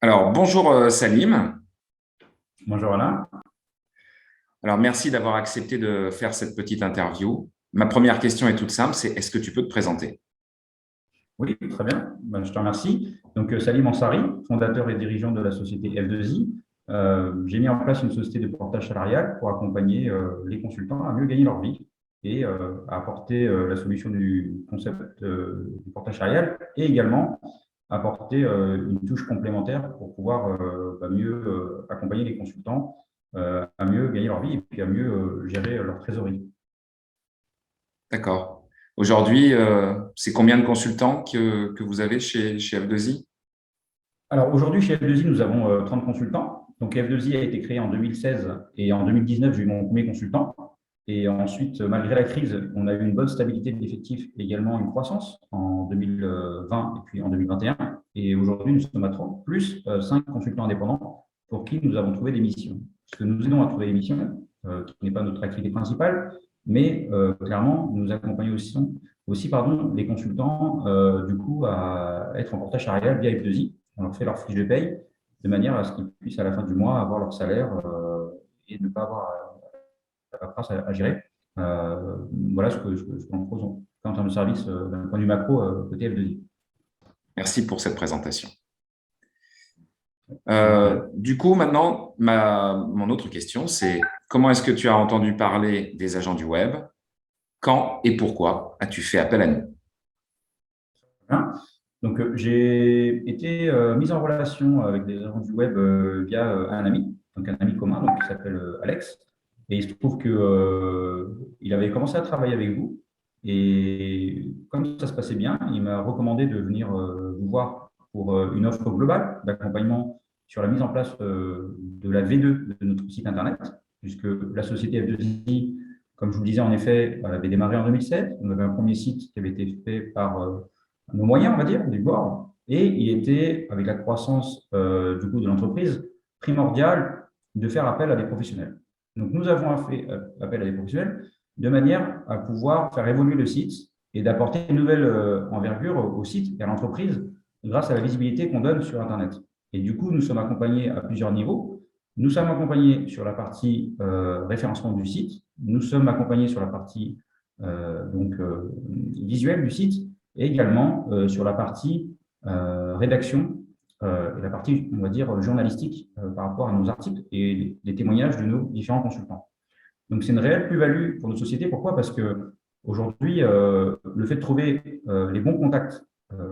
Alors, bonjour Salim. Bonjour Alain. Alors, merci d'avoir accepté de faire cette petite interview. Ma première question est toute simple, c'est est-ce que tu peux te présenter? Oui, très bien. Ben, je te remercie. Donc, Salim Ansari, fondateur et dirigeant de la société F2I. J'ai mis en place une société de portage salarial pour accompagner les consultants à mieux gagner leur vie et à apporter la solution du concept du portage salarial et également apporter une touche complémentaire pour pouvoir mieux accompagner les consultants à mieux gagner leur vie et puis à mieux gérer leur trésorerie. D'accord. Aujourd'hui, c'est combien de consultants que vous avez chez F2I? Alors aujourd'hui, chez F2I, nous avons 30 consultants. Donc F2I a été créé en 2016 et en 2019, j'ai eu mon premier consultant. Et ensuite, malgré la crise, on a eu une bonne stabilité de l'effectif et également une croissance en 2020 et puis en 2021. Et aujourd'hui, nous sommes à 30, plus 5 consultants indépendants pour qui nous avons trouvé des missions. Ce que nous aidons à trouver des missions, qui n'est pas notre activité principale, mais clairement, nous accompagnons aussi les consultants du coup à être en portage salarial via F2I. On leur fait leur fiche de paye de manière à ce qu'ils puissent à la fin du mois avoir leur salaire et ne pas avoir la paperasse à gérer. Voilà ce que l'on propose en termes de service d'un point de vue macro côté F2I. Merci pour cette présentation. Je t'en prie. Du coup, maintenant, mon autre question, c'est comment est-ce que tu as entendu parler des agents du web? Quand et pourquoi as-tu fait appel à nous? Hein. Donc, j'ai été mis en relation avec des agents du web via un ami, donc un ami commun donc, qui s'appelle Alex. Et il se trouve que, il avait commencé à travailler avec vous. Et comme ça se passait bien, il m'a recommandé de venir vous voir pour une offre globale d'accompagnement sur la mise en place de la V2 de notre site Internet, puisque la société F2I, comme je vous le disais, en effet, avait démarré en 2007. On avait un premier site qui avait été fait par nos moyens, on va dire, du bord. Et il était, avec la croissance du coup de l'entreprise, primordial de faire appel à des professionnels. Donc, nous avons fait appel à des professionnels de manière à pouvoir faire évoluer le site et d'apporter une nouvelle envergure au site et à l'entreprise grâce à la visibilité qu'on donne sur Internet. Et du coup, nous sommes accompagnés à plusieurs niveaux. Nous sommes accompagnés sur la partie référencement du site. Nous sommes accompagnés sur la partie visuelle du site et également sur la partie rédaction et la partie, on va dire, journalistique par rapport à nos articles et les témoignages de nos différents consultants. Donc, c'est une réelle plus-value pour notre société. Pourquoi? Parce que aujourd'hui, le fait de trouver les bons contacts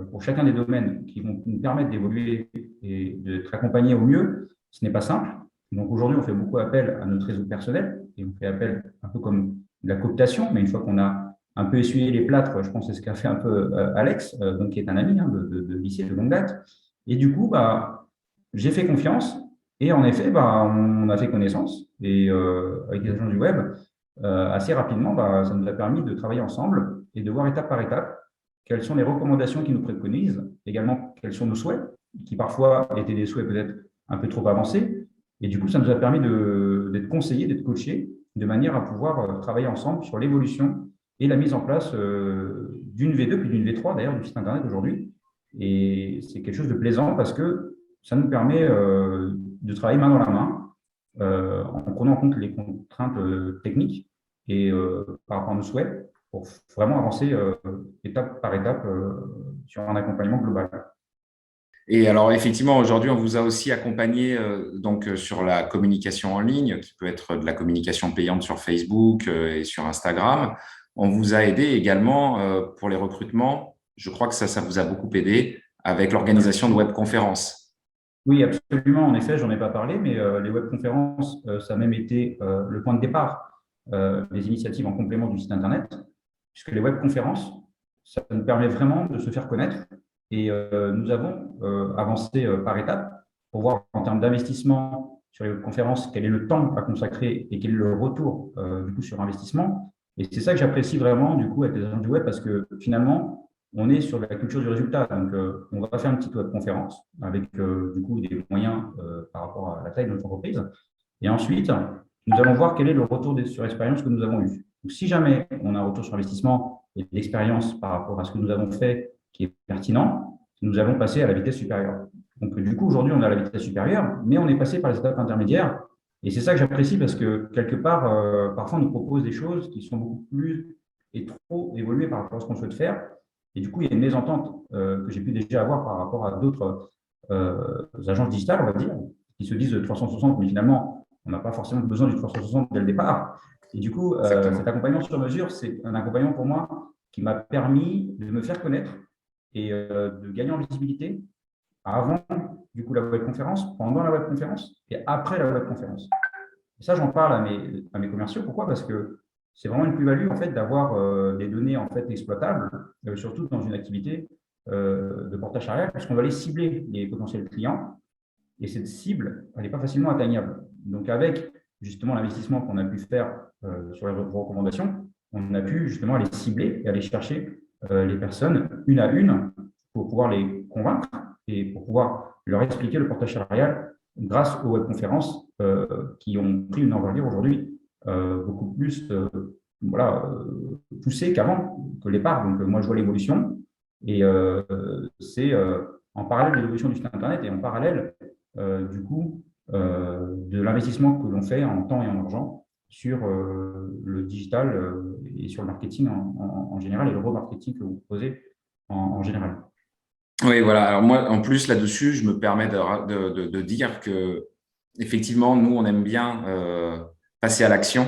pour chacun des domaines qui vont nous permettre d'évoluer et d'être accompagnés au mieux, ce n'est pas simple. Donc, aujourd'hui, on fait beaucoup appel à notre réseau personnel et on fait appel un peu comme de la cooptation, mais une fois qu'on a un peu essuyé les plâtres, je pense que c'est ce qu'a fait un peu Alex, donc, qui est un ami de lycée de longue date. Et du coup, j'ai fait confiance et en effet, on a fait connaissance et avec les agents du web, assez rapidement, ça nous a permis de travailler ensemble et de voir étape par étape quelles sont les recommandations qu'ils nous préconisent, également quels sont nos souhaits, qui parfois étaient des souhaits peut-être un peu trop avancés. Et du coup, ça nous a permis d'être conseillés, d'être coachés, de manière à pouvoir travailler ensemble sur l'évolution et la mise en place d'une V2, puis d'une V3 d'ailleurs, du site Internet aujourd'hui. Et c'est quelque chose de plaisant parce que ça nous permet de travailler main dans la main en prenant en compte les contraintes techniques et par rapport à nos souhaits pour vraiment avancer étape par étape sur un accompagnement global. Et alors, effectivement, aujourd'hui, on vous a aussi accompagné sur la communication en ligne, qui peut être de la communication payante sur Facebook et sur Instagram. On vous a aidé également pour les recrutements. Je crois que ça vous a beaucoup aidé avec l'organisation de webconférences. Oui, absolument. En effet, j'en ai pas parlé, mais les webconférences, ça a même été le point de départ des initiatives en complément du site Internet, puisque les webconférences, ça nous permet vraiment de se faire connaître. Et nous avons avancé par étapes pour voir en termes d'investissement sur les webconférences, quel est le temps à consacrer et quel est le retour du coup sur investissement. Et c'est ça que j'apprécie vraiment du coup avec les agents du web, parce que finalement, on est sur la culture du résultat. Donc, on va faire une petite webconférence avec du coup des moyens par rapport à la taille de notre entreprise. Et ensuite, nous allons voir quel est le retour sur expérience que nous avons eu. Donc, si jamais on a un retour sur investissement et de l'expérience par rapport à ce que nous avons fait qui est pertinent, nous allons passer à la vitesse supérieure. Donc, du coup, aujourd'hui, on est à la vitesse supérieure, mais on est passé par les étapes intermédiaires. Et c'est ça que j'apprécie parce que, quelque part, parfois, on nous propose des choses qui sont beaucoup plus et trop évoluées par rapport à ce qu'on souhaite faire. Et du coup, il y a une mésentente que j'ai pu déjà avoir par rapport à d'autres agences digitales, on va dire, qui se disent 360, mais finalement, on n'a pas forcément besoin du 360 dès le départ. Et du coup, cet Exactement. accompagnement sur mesure, c'est un accompagnement pour moi qui m'a permis de me faire connaître et de gagner en visibilité avant du coup la webconférence, pendant la webconférence et après la webconférence. Et ça, j'en parle à mes commerciaux. Pourquoi? Parce que c'est vraiment une plus-value en fait d'avoir des données en fait exploitables, surtout dans une activité de portage salarial, puisqu'on va aller cibler les potentiels clients et cette cible, elle n'est pas facilement atteignable. Donc, avec justement l'investissement qu'on a pu faire sur les recommandations, on a pu justement aller cibler et aller chercher les personnes une à une pour pouvoir les convaincre et pour pouvoir leur expliquer le portage salarial grâce aux webconférences qui ont pris une envergure aujourd'hui beaucoup plus voilà, poussée qu'avant, que l'épargne. Donc, moi, je vois l'évolution et c'est en parallèle de l'évolution du site Internet et en parallèle du coup, de l'investissement que l'on fait en temps et en argent sur le digital et sur le marketing en général et le remarketing que vous proposez en général. Oui, voilà. Alors moi, en plus, là-dessus, je me permets de dire que, effectivement, nous, on aime bien passer à l'action.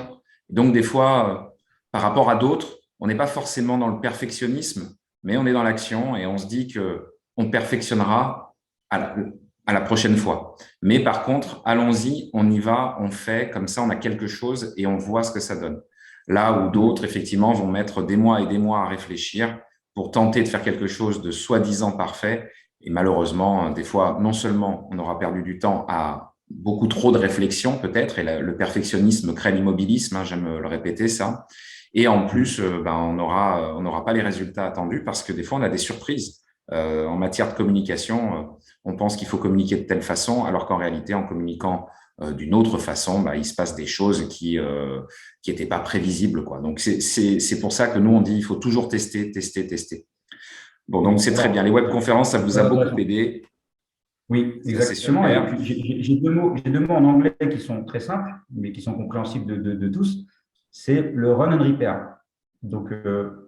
Donc, des fois, par rapport à d'autres, on n'est pas forcément dans le perfectionnisme, mais on est dans l'action et on se dit que on perfectionnera à à la prochaine fois. Mais par contre, allons-y, on y va, on fait, comme ça, on a quelque chose et on voit ce que ça donne. Là où d'autres, effectivement, vont mettre des mois et des mois à réfléchir pour tenter de faire quelque chose de soi-disant parfait. Et malheureusement, des fois, non seulement on aura perdu du temps à beaucoup trop de réflexion peut-être, et le perfectionnisme crée l'immobilisme, hein, j'aime le répéter ça, et en plus, on n'aura pas les résultats attendus parce que des fois, on a des surprises. En matière de communication, on pense qu'il faut communiquer de telle façon, alors qu'en réalité, en communiquant d'une autre façon, il se passe des choses qui n'étaient pas prévisibles, quoi. Donc, c'est pour ça que nous, on dit il faut toujours tester, tester, tester. Bon, donc Oui, c'est très bien. alors, Les webconférences, ça vous a très beaucoup intéressant. aidé. Oui, Ça, c'est exactement. Et super. puis, j'ai deux mots en anglais qui sont très simples, mais qui sont compréhensibles de tous. C'est le run and repair. Donc,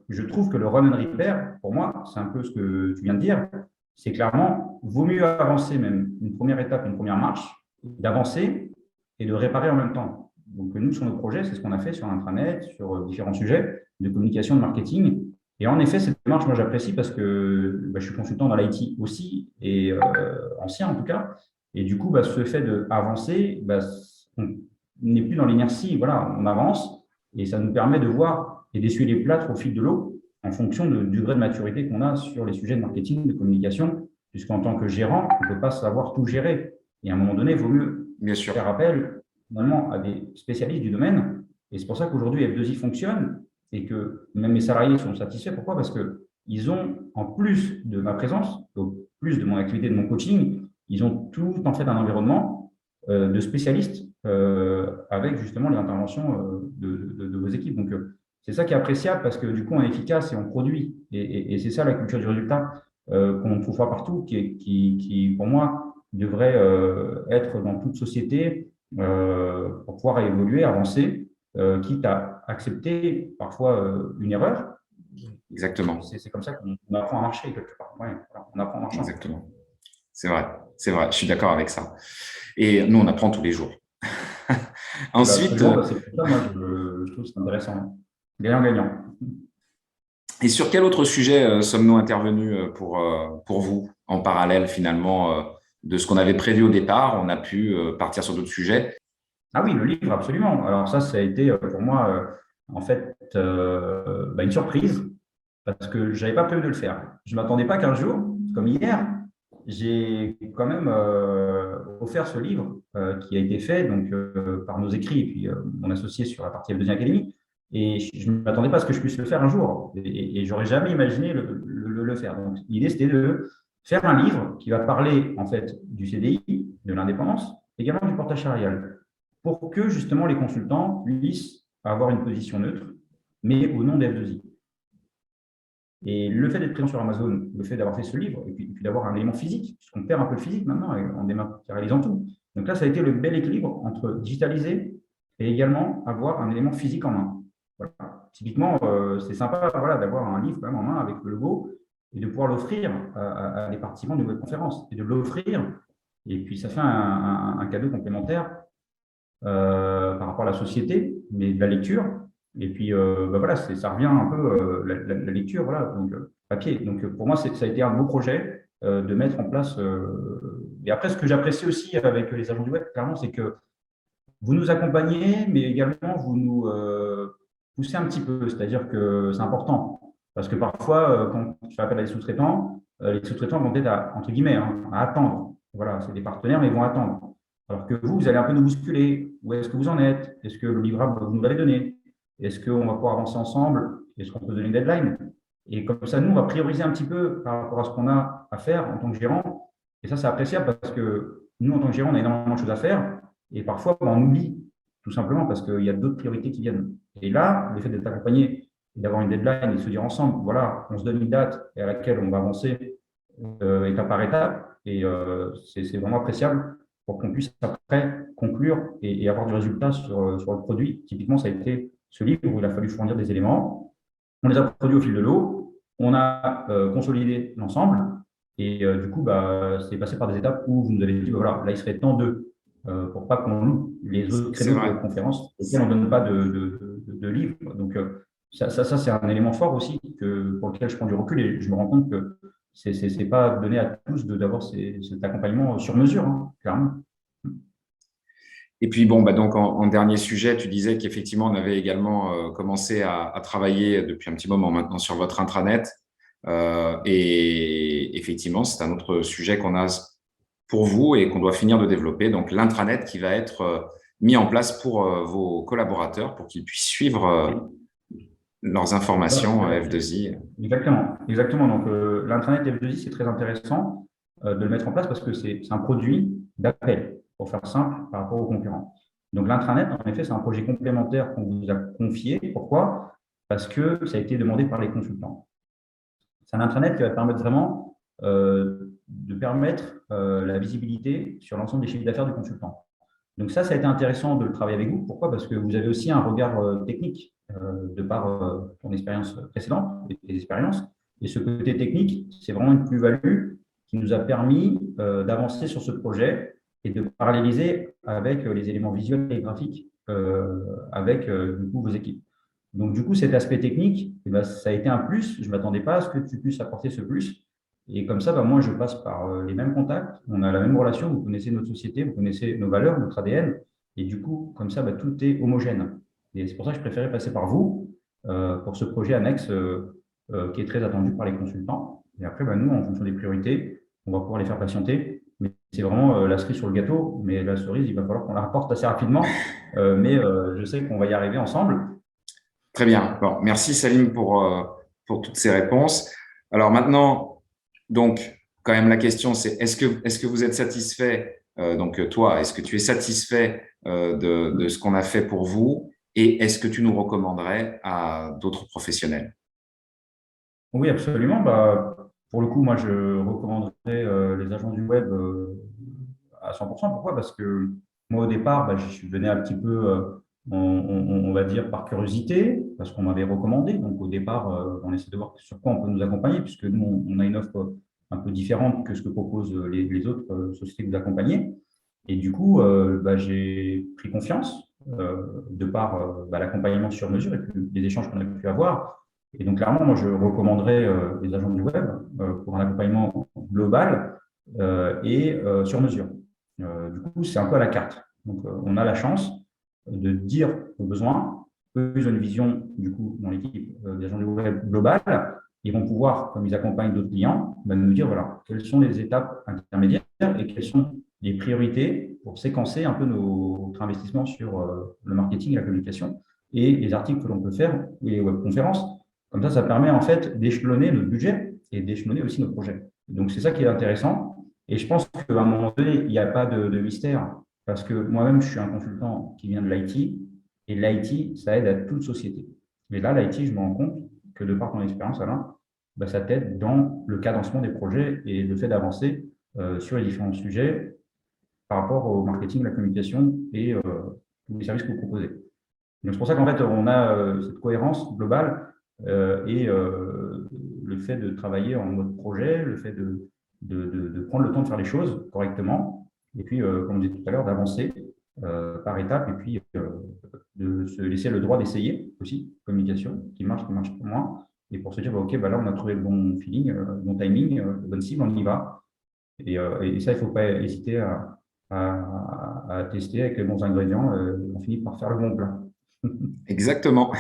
je trouve que le run and repair, pour moi, c'est un peu ce que tu viens de dire. C'est clairement, vaut mieux avancer même une première étape, une première marche, d'avancer et de réparer en même temps. Donc, nous, sur nos projets, c'est ce qu'on a fait sur l'intranet, sur différents sujets de communication, de marketing. Et en effet, cette démarche, moi, j'apprécie parce que je suis consultant dans l'IT aussi, et ancien en tout cas. Et du coup, ce fait d'avancer, on n'est plus dans l'inertie. Voilà, on avance et ça nous permet de voir et d'essuyer les plâtres au fil de l'eau en fonction du degré de maturité qu'on a sur les sujets de marketing, de communication, puisqu'en tant que gérant, on ne peut pas savoir tout gérer. Et à un moment donné, il vaut mieux Bien sûr. faire appel finalement à des spécialistes du domaine. Et c'est pour ça qu'aujourd'hui, F2I fonctionne et que même mes salariés sont satisfaits. Pourquoi? Parce qu'ils ont, en plus de ma présence, donc plus de mon activité, de mon coaching, ils ont tout en fait un environnement de spécialistes avec justement les interventions de vos équipes. Donc, c'est ça qui est appréciable parce que du coup, on est efficace et on produit. Et c'est ça la culture du résultat qu'on ne trouve pas partout, qui, pour moi, devrait être dans toute société pour pouvoir évoluer, avancer, quitte à accepter parfois une erreur. Exactement. C'est comme ça qu'on apprend à marcher quelque part. Ouais, voilà, on apprend en marchant. Exactement. C'est vrai. C'est vrai. Je suis d'accord avec ça. Et nous, on apprend tous les jours. Ensuite, Absolument, c'est pour ça, moi, je trouve que c'est intéressant. Gagnant-gagnant. et sur quel autre sujet sommes-nous intervenus pour vous en parallèle finalement de ce qu'on avait prévu au départ? On a pu partir sur d'autres sujets. Ah oui, le livre, absolument. Alors ça a été pour moi, en fait, une surprise parce que je n'avais pas prévu de le faire. Je ne m'attendais pas qu'un jour, comme hier, j'ai quand même offert ce livre qui a été fait donc, par nos écrits et puis mon associé sur la partie F2I Academy. Et je ne m'attendais pas à ce que je puisse le faire un jour. Et j'aurais jamais imaginé le faire. Donc, l'idée, c'était de faire un livre qui va parler en fait du CDI, de l'indépendance, également du portage salarial, pour que justement les consultants puissent avoir une position neutre, mais au nom d'F2I. Et le fait d'être présent sur Amazon, le fait d'avoir fait ce livre, et puis d'avoir un élément physique, puisqu'on perd un peu le physique maintenant en dématérialisant tout. Donc là, ça a été le bel équilibre entre digitaliser et également avoir un élément physique en main. Voilà. Typiquement, c'est sympa voilà, d'avoir un livre quand même en main avec le logo et de pouvoir l'offrir à des participants de nouvelles conférences et de l'offrir. Et puis, ça fait un cadeau complémentaire par rapport à la société, mais de la lecture. Et puis, voilà, ça revient un peu la lecture, voilà, donc papier. Donc, pour moi, ça a été un beau projet de mettre en place. Et après, ce que j'apprécie aussi avec les agents du web, clairement, c'est que vous nous accompagnez, mais également vous nous poussez un petit peu. C'est-à-dire que c'est important. Parce que parfois, quand tu fais appel à des sous-traitants, les sous-traitants vont être entre guillemets, hein, à attendre. Voilà, c'est des partenaires, mais ils vont attendre. Alors que vous allez un peu nous bousculer. Où est-ce que vous en êtes? Est-ce que le livrable, vous nous l'avez donné? Est-ce qu'on va pouvoir avancer ensemble? Est-ce qu'on peut donner une deadline? Et comme ça, nous, on va prioriser un petit peu par rapport à ce qu'on a à faire en tant que gérant. Et ça, c'est appréciable parce que nous, en tant que gérant, on a énormément de choses à faire. Et parfois, on oublie, tout simplement, parce qu'il y a d'autres priorités qui viennent. Et là, le fait d'être accompagné, d'avoir une deadline et de se dire ensemble, voilà, on se donne une date à laquelle on va avancer étape par étape. Et c'est vraiment appréciable pour qu'on puisse après conclure et avoir du résultat sur le produit. Typiquement, ça a été ce livre où il a fallu fournir des éléments. On les a produits au fil de l'eau. On a consolidé l'ensemble. Et du coup, c'est passé par des étapes où vous nous avez dit, voilà, là, il serait temps pour pas qu'on loue les autres C'est créneaux de vrai. conférences auxquels on ne donne pas de livres. Donc, ça c'est un élément fort aussi pour lequel je prends du recul et je me rends compte que c'est pas donné à tous d'avoir cet accompagnement sur mesure, hein, clairement. Et puis, bon, donc en dernier sujet, tu disais qu'effectivement, on avait également commencé à travailler depuis un petit moment maintenant sur votre intranet. Et effectivement, c'est un autre sujet qu'on a pour vous et qu'on doit finir de développer. Donc, l'intranet qui va être mis en place pour vos collaborateurs pour qu'ils puissent suivre leurs informations F2I. Exactement, exactement. Donc, l'intranet F2I, c'est très intéressant de le mettre en place parce que c'est un produit d'appel, pour faire simple, par rapport aux concurrents. Donc, l'intranet, en effet, c'est un projet complémentaire qu'on vous a confié. Pourquoi? Parce que ça a été demandé par les consultants. C'est un intranet qui va permettre vraiment de permettre la visibilité sur l'ensemble des chiffres d'affaires du consultant. Donc ça a été intéressant de le travailler avec vous. Pourquoi? Parce que vous avez aussi un regard technique de par ton expérience précédente, et expériences. Et ce côté technique, c'est vraiment une plus-value qui nous a permis d'avancer sur ce projet et de paralléliser avec les éléments visuels et graphiques avec du coup, vos équipes. Donc, du coup, cet aspect technique, ça a été un plus. Je ne m'attendais pas à ce que tu puisses apporter ce plus. Et comme ça, moi, je passe par les mêmes contacts. On a la même relation. Vous connaissez notre société, vous connaissez nos valeurs, notre ADN. Et du coup, comme ça, tout est homogène. Et c'est pour ça que je préférais passer par vous pour ce projet annexe qui est très attendu par les consultants. Et après, nous, en fonction des priorités, on va pouvoir les faire patienter. Mais c'est vraiment la cerise sur le gâteau. Mais la cerise, il va falloir qu'on la rapporte assez rapidement. Mais je sais qu'on va y arriver ensemble. Très bien. Bon, merci Salim pour toutes ces réponses. Alors maintenant, donc, quand même, la question, c'est est-ce que vous êtes satisfait, donc toi, est-ce que tu es satisfait de ce qu'on a fait pour vous et est-ce que tu nous recommanderais à d'autres professionnels? Oui, absolument. Pour le coup, moi, je recommanderais les agents du web à 100%. Pourquoi? Parce que moi, au départ, je suis venu un petit peu, on va dire, par curiosité, parce qu'on m'avait recommandé. Donc, au départ, on essaie de voir sur quoi on peut nous accompagner, puisque nous, on a une offre un peu différente que ce que proposent les autres sociétés que vous accompagnez. Et du coup, j'ai pris confiance de par l'accompagnement sur mesure et puis les échanges qu'on a pu avoir. Et donc, clairement, moi, je recommanderais les agents du web pour un accompagnement global et sur mesure. Du coup, c'est un peu à la carte. Donc, on a la chance de dire aux besoins. Eux, ils ont une vision, du coup, dans l'équipe des agents du web globale. Ils vont pouvoir, comme ils accompagnent d'autres clients, nous dire, voilà, quelles sont les étapes intermédiaires et quelles sont les priorités pour séquencer un peu notre investissement sur le marketing et la communication et les articles que l'on peut faire et les webconférences. Comme ça permet en fait d'échelonner notre budget et d'échelonner aussi nos projets. Donc, c'est ça qui est intéressant. Et je pense qu'à un moment donné, il n'y a pas de mystère parce que moi-même, je suis un consultant qui vient de l'IT et l'IT, ça aide à toute société. Mais là, l'IT, je me rends compte que de par ton expérience, Alain, ça t'aide dans le cadencement des projets et le fait d'avancer sur les différents sujets par rapport au marketing, la communication et tous les services que vous proposez. Donc, c'est pour ça qu'en fait, on a cette cohérence globale et le fait de travailler en mode projet, le fait de prendre le temps de faire les choses correctement, et puis, comme on disait tout à l'heure, d'avancer par étapes, et puis de se laisser le droit d'essayer aussi, communication, qui marche pour moi, et pour se dire, bah, OK, bah, là, on a trouvé le bon feeling, le bon timing, la bonne cible, on y va. Et ça, il ne faut pas hésiter à tester avec les bons ingrédients. On finit par faire le bon plat. Exactement.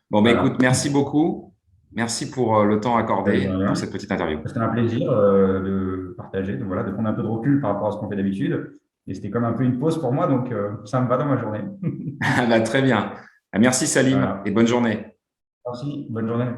Bon, bah, Voilà. écoute, merci beaucoup. Merci pour le temps accordé pour cette petite interview. C'était un plaisir de partager, de, voilà, de prendre un peu de recul par rapport à ce qu'on fait d'habitude. Et c'était comme un peu une pause pour moi, donc ça me va dans ma journée. Bah, très bien. Merci Salim Voilà. et bonne journée. Merci, bonne journée.